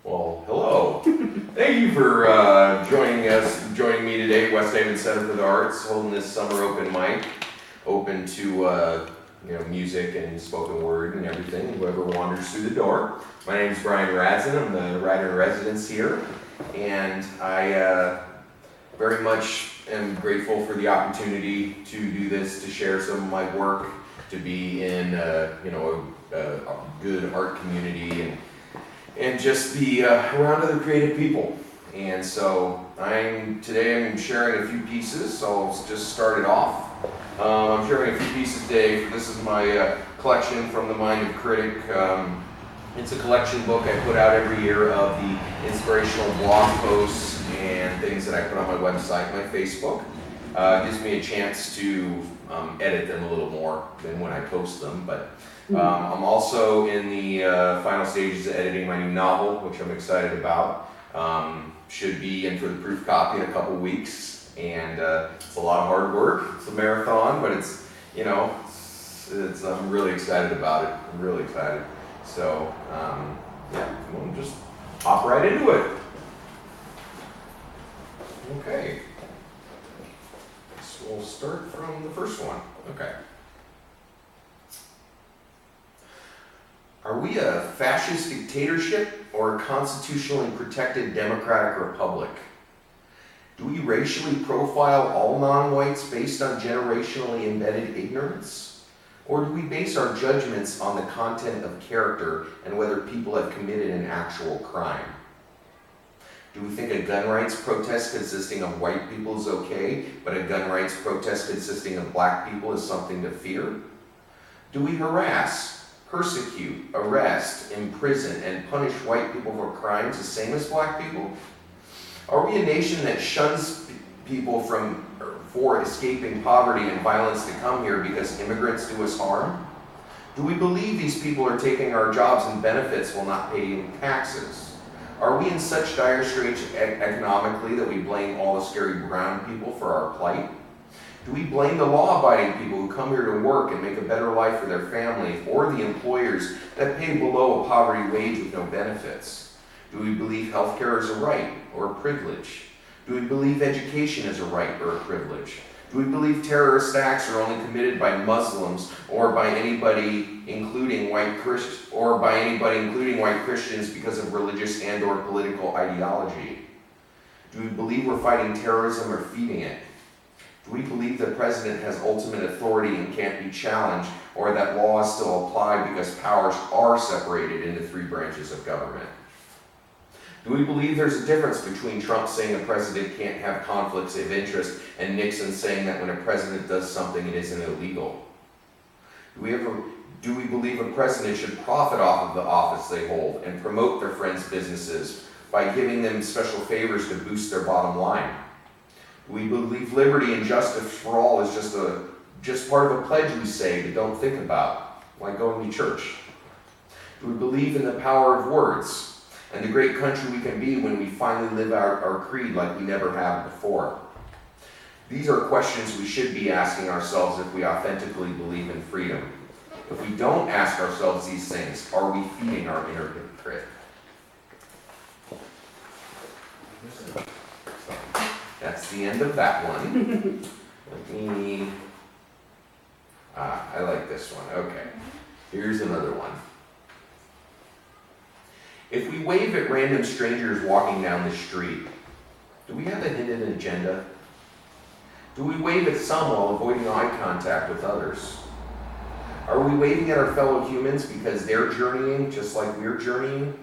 Well, hello. Thank you for joining me today at West Haven Center for the Arts, holding this summer open mic, open to music and spoken word and everything, whoever wanders through the door. My name is Bryan Radzin. I'm the writer in residence here, and I very much am grateful for the opportunity to do this, to share some of my work, to be in a good art community and just be around other creative people. And so today I'm sharing a few pieces, so I'll just start it off. I'm sharing a few pieces today. This is my collection from the Mind of Critic. It's a collection book I put out every year of the inspirational blog posts and things that I put on my website, my Facebook. It gives me a chance to edit them a little more than when I post them, but I'm also in the final stages of editing my new novel, which I'm excited about. Should be in for the proof copy in a couple weeks, and it's a lot of hard work. It's a marathon, but I'm really excited about it. I'm really excited. So we'll just hop right into it. Okay. So we'll start from the first one. Okay. Are we a fascist dictatorship or a constitutionally protected democratic republic? Do we racially profile all non-whites based on generationally embedded ignorance? Or do we base our judgments on the content of character and whether people have committed an actual crime? Do we think a gun rights protest consisting of white people is okay, but a gun rights protest consisting of black people is something to fear? Do we harass, persecute, arrest, imprison, and punish white people for crimes the same as black people? Are we a nation that shuns people for escaping poverty and violence to come here because immigrants do us harm? Do we believe these people are taking our jobs and benefits while not paying taxes? Are we in such dire straits economically that we blame all the scary brown people for our plight? Do we blame the law-abiding people who come here to work and make a better life for their families, or the employers that pay below a poverty wage with no benefits? Do we believe healthcare is a right or a privilege? Do we believe education is a right or a privilege? Do we believe terrorist acts are only committed by Muslims or by anybody including white Christians because of religious and/or political ideology? Do we believe we're fighting terrorism or feeding it? Do we believe the president has ultimate authority and can't be challenged, or that laws still apply because powers are separated into three branches of government? Do we believe there's a difference between Trump saying a president can't have conflicts of interest and Nixon saying that when a president does something it isn't illegal? Do we believe a president should profit off of the office they hold and promote their friends' businesses by giving them special favors to boost their bottom line? Do we believe liberty and justice for all is just part of a pledge we say but don't think about, like going to church? Do we believe in the power of words and the great country we can be when we finally live out our creed like we never have before? These are questions we should be asking ourselves if we authentically believe in freedom. If we don't ask ourselves these things, are we feeding our inner hypocrite? That's the end of that one. I like this one. Okay. Here's another one. If we wave at random strangers walking down the street, do we have a hidden agenda? Do we wave at some while avoiding eye contact with others? Are we waving at our fellow humans because they're journeying just like we're journeying?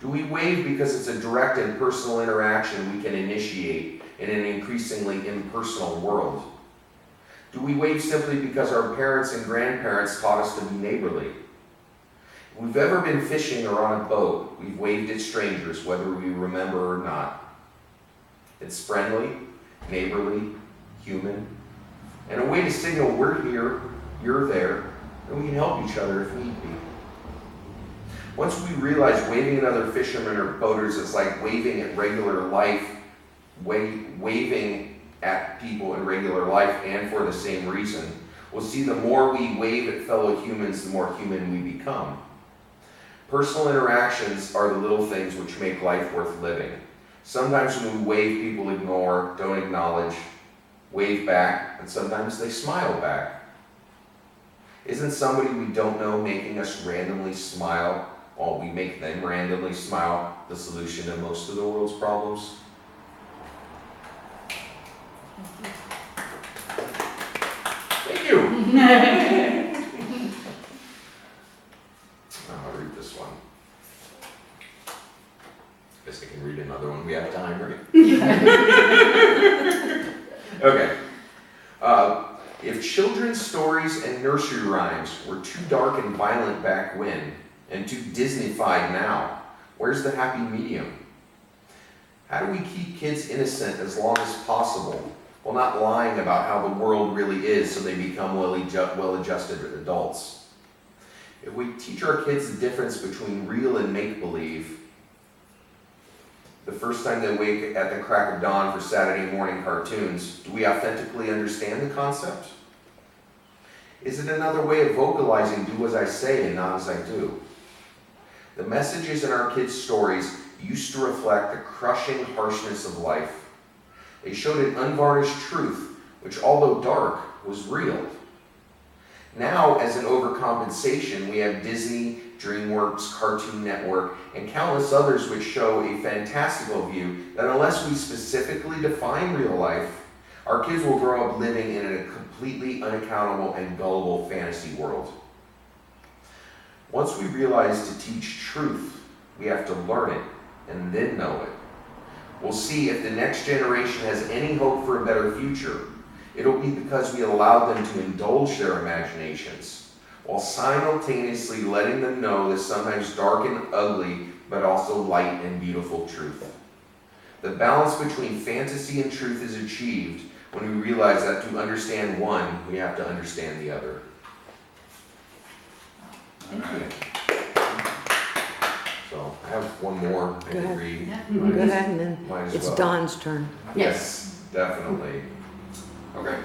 Do we wave because it's a direct and personal interaction we can initiate in an increasingly impersonal world? Do we wave simply because our parents and grandparents taught us to be neighborly? If we've ever been fishing or on a boat, we've waved at strangers, whether we remember or not. It's friendly, neighborly, human, and a way to signal we're here, you're there, and we can help each other if need be. Once we realize waving at other fishermen or boaters is like waving at regular life, waving at people in regular life and for the same reason, we'll see the more we wave at fellow humans, the more human we become. Personal interactions are the little things which make life worth living. Sometimes when we wave, people ignore, don't acknowledge, wave back, and sometimes they smile back. Isn't somebody we don't know making us randomly smile while we make them randomly smile the solution to most of the world's problems? Thank you. I'll read this one. Guess I can read another one. We have time, right? Okay. If children's stories and nursery rhymes were too dark and violent back when, and too Disney-fied now, where's the happy medium? How do we keep kids innocent as long as possible, while not lying about how the world really is so they become well-adjusted adults? If we teach our kids the difference between real and make-believe, the first time they wake at the crack of dawn for Saturday morning cartoons, do we authentically understand the concept? Is it another way of vocalizing do as I say and not as I do? The messages in our kids' stories used to reflect the crushing harshness of life. They showed an unvarnished truth, which although dark, was real. Now, as an overcompensation, we have Disney, DreamWorks, Cartoon Network, and countless others which show a fantastical view that unless we specifically define real life, our kids will grow up living in a completely unaccountable and gullible fantasy world. Once we realize to teach truth, we have to learn it and then know it. We'll see if the next generation has any hope for a better future. It'll be because we allowed them to indulge their imaginations, while simultaneously letting them know the sometimes dark and ugly, but also light and beautiful truth. The balance between fantasy and truth is achieved when we realize that to understand one, we have to understand the other. Thank you. So I have one more I Go can ahead. read. Yeah. Go ahead, and then Might as it's well. Dawn's turn. Yes, definitely. Okay.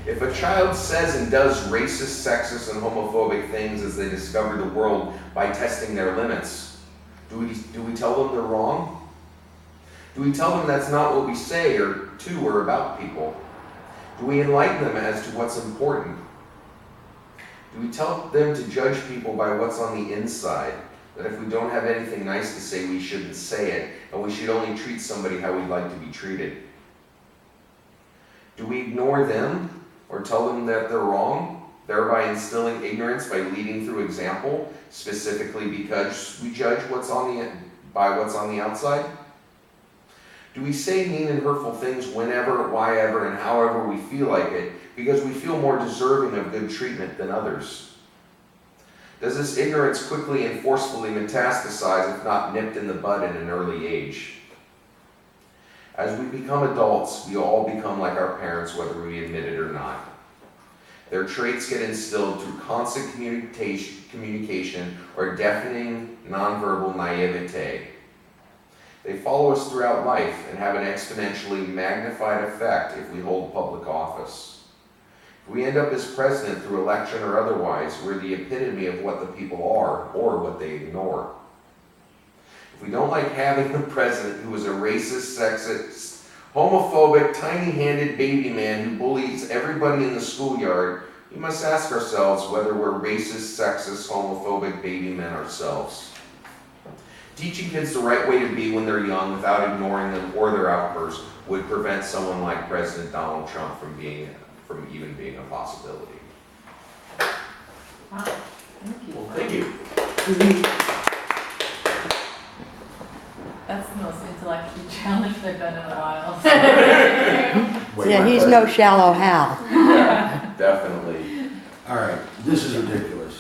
If a child says and does racist, sexist, and homophobic things as they discover the world by testing their limits, do we tell them they're wrong? Do we tell them that's not what we say or to or about people? Do we enlighten them as to what's important? Do we tell them to judge people by what's on the inside? That if we don't have anything nice to say, we shouldn't say it, and we should only treat somebody how we'd like to be treated? Do we ignore them or tell them that they're wrong, thereby instilling ignorance by leading through example, specifically because we judge by what's on the outside? Do we say mean and hurtful things whenever, whyever, and however we feel like it because we feel more deserving of good treatment than others? Does this ignorance quickly and forcefully metastasize if not nipped in the bud at an early age? As we become adults, we all become like our parents, whether we admit it or not. Their traits get instilled through constant communication or deafening nonverbal naivete. They follow us throughout life and have an exponentially magnified effect if we hold public office. If we end up as president through election or otherwise, we're the epitome of what the people are or what they ignore. If we don't like having a president who is a racist, sexist, homophobic, tiny-handed baby man who bullies everybody in the schoolyard, we must ask ourselves whether we're racist, sexist, homophobic baby men ourselves. Teaching kids the right way to be when they're young without ignoring them or their outbursts would prevent someone like President Donald Trump from even being a possibility. Wow. Thank you. Well, thank you. That's the most intellectually challenged I've been in a while. Yeah, he's no shallow Hal. Yeah, definitely. All right, this is ridiculous.